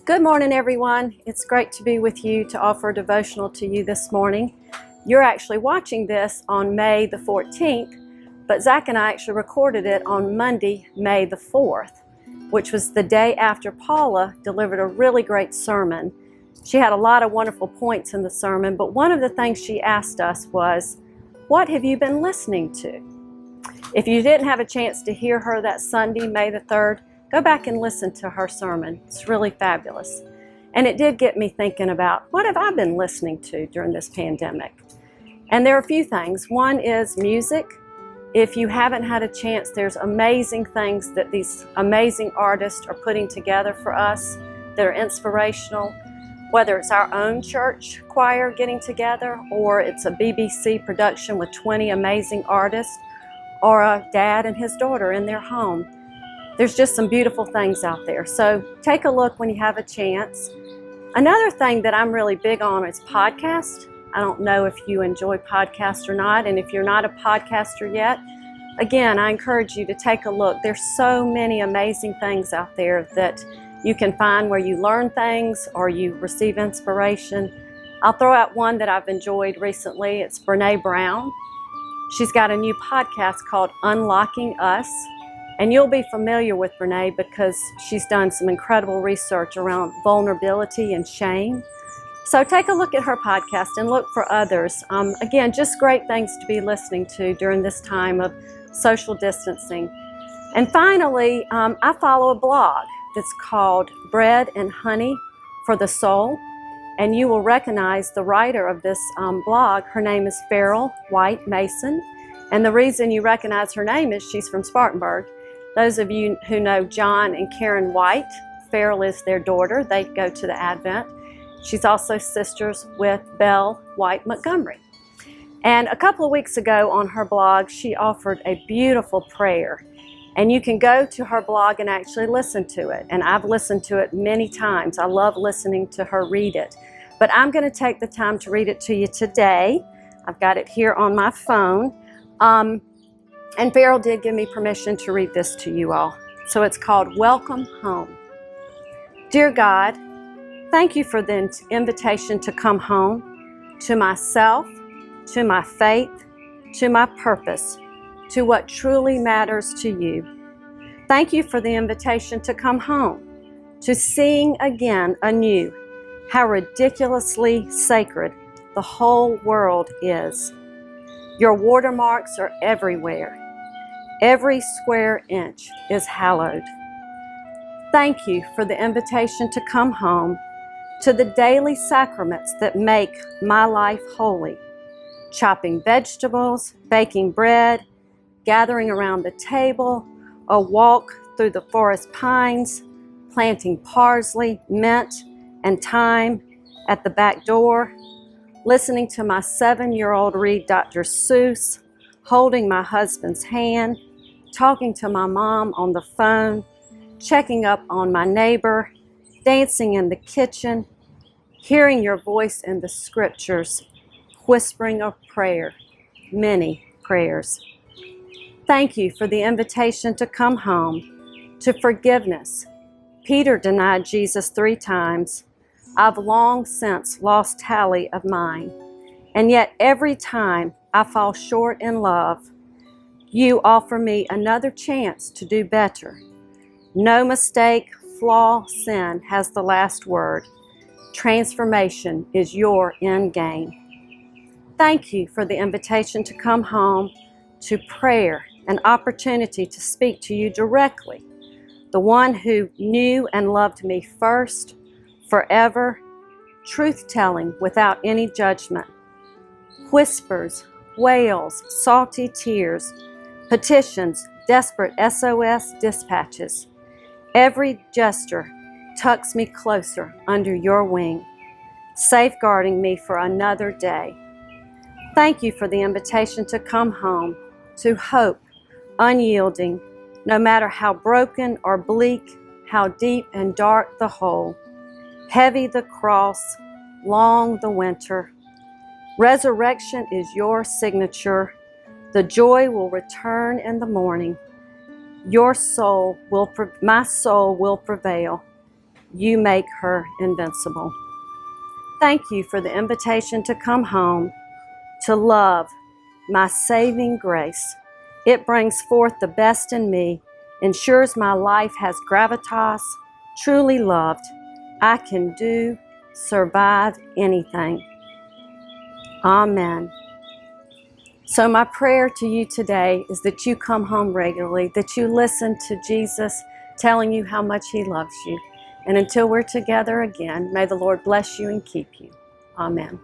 Good morning, everyone. It's great to be with you to offer a devotional to you this morning. You're actually watching this on May the 14th, but Zach and I actually recorded it on Monday, May the 4th, which was the day after Paula delivered a really great sermon. She had a lot of wonderful points in the sermon, but one of the things she asked us was, what have you been listening to? If you didn't have a chance to hear her that Sunday, May the 3rd, go back and listen to her sermon. It's really fabulous. And it did get me thinking about, what have I been listening to during this pandemic? And there are a few things. One is music. If you haven't had a chance, there's amazing things that these amazing artists are putting together for us that are inspirational, whether it's our own church choir getting together, or it's a BBC production with 20 amazing artists, or a dad and his daughter in their home. There's just some beautiful things out there. So take a look when you have a chance. Another thing that I'm really big on is podcasts. I don't know if you enjoy podcasts or not, and if you're not a podcaster yet, again, I encourage you to take a look. There's so many amazing things out there that you can find where you learn things or you receive inspiration. I'll throw out one that I've enjoyed recently. It's Brene Brown. She's got a new podcast called Unlocking Us. And you'll be familiar with Brene because she's done some incredible research around vulnerability and shame. So take a look at her podcast and look for others. Again, just great things to be listening to during this time of social distancing. And finally, I follow a blog that's called Bread and Honey for the Soul. And you will recognize the writer of this blog. Her name is Farrell White Mason. And the reason you recognize her name is she's from Spartanburg. Those of you who know John and Karen White, Farrell is their daughter. They go to the Advent. She's also sisters with Belle White Montgomery. And a couple of weeks ago on her blog, she offered a beautiful prayer. And you can go to her blog and actually listen to it. And I've listened to it many times. I love listening to her read it. But I'm going to take the time to read it to you today. I've got it here on my phone. And Farrell did give me permission to read this to you all. So it's called Welcome Home. Dear God, thank you for the invitation to come home, to myself, to my faith, to my purpose, to what truly matters to you. Thank you for the invitation to come home, to seeing again anew how ridiculously sacred the whole world is. Your watermarks are everywhere. Every square inch is hallowed. Thank you for the invitation to come home, to the daily sacraments that make my life holy. Chopping vegetables, baking bread, gathering around the table, a walk through the forest pines, planting parsley, mint, and thyme at the back door, listening to my 7-year-old read Dr. Seuss, holding my husband's hand, talking to my mom on the phone, checking up on my neighbor, dancing in the kitchen, hearing your voice in the scriptures, whispering a prayer, many prayers. Thank you for the invitation to come home, to forgiveness. Peter denied Jesus 3 times. I've long since lost tally of mine, and yet every time I fall short in love, you offer me another chance to do better. No mistake, flaw, sin has the last word. Transformation is your end game. Thank you for the invitation to come home, to prayer, an opportunity to speak to you directly, the one who knew and loved me first, forever, truth-telling without any judgment. Whispers, wails, salty tears, petitions, desperate SOS dispatches. Every gesture tucks me closer under your wing, safeguarding me for another day. Thank you for the invitation to come home, to hope, unyielding, no matter how broken or bleak, how deep and dark the hole. Heavy the cross, long the winter. Resurrection is your signature. The joy will return in the morning. My soul will prevail. You make her invincible. Thank you for the invitation to come home, to love my saving grace. It brings forth the best in me, ensures my life has gravitas, truly loved. I can do, survive anything. Amen. So my prayer to you today is that you come home regularly, that you listen to Jesus telling you how much He loves you. And until we're together again, may the Lord bless you and keep you. Amen.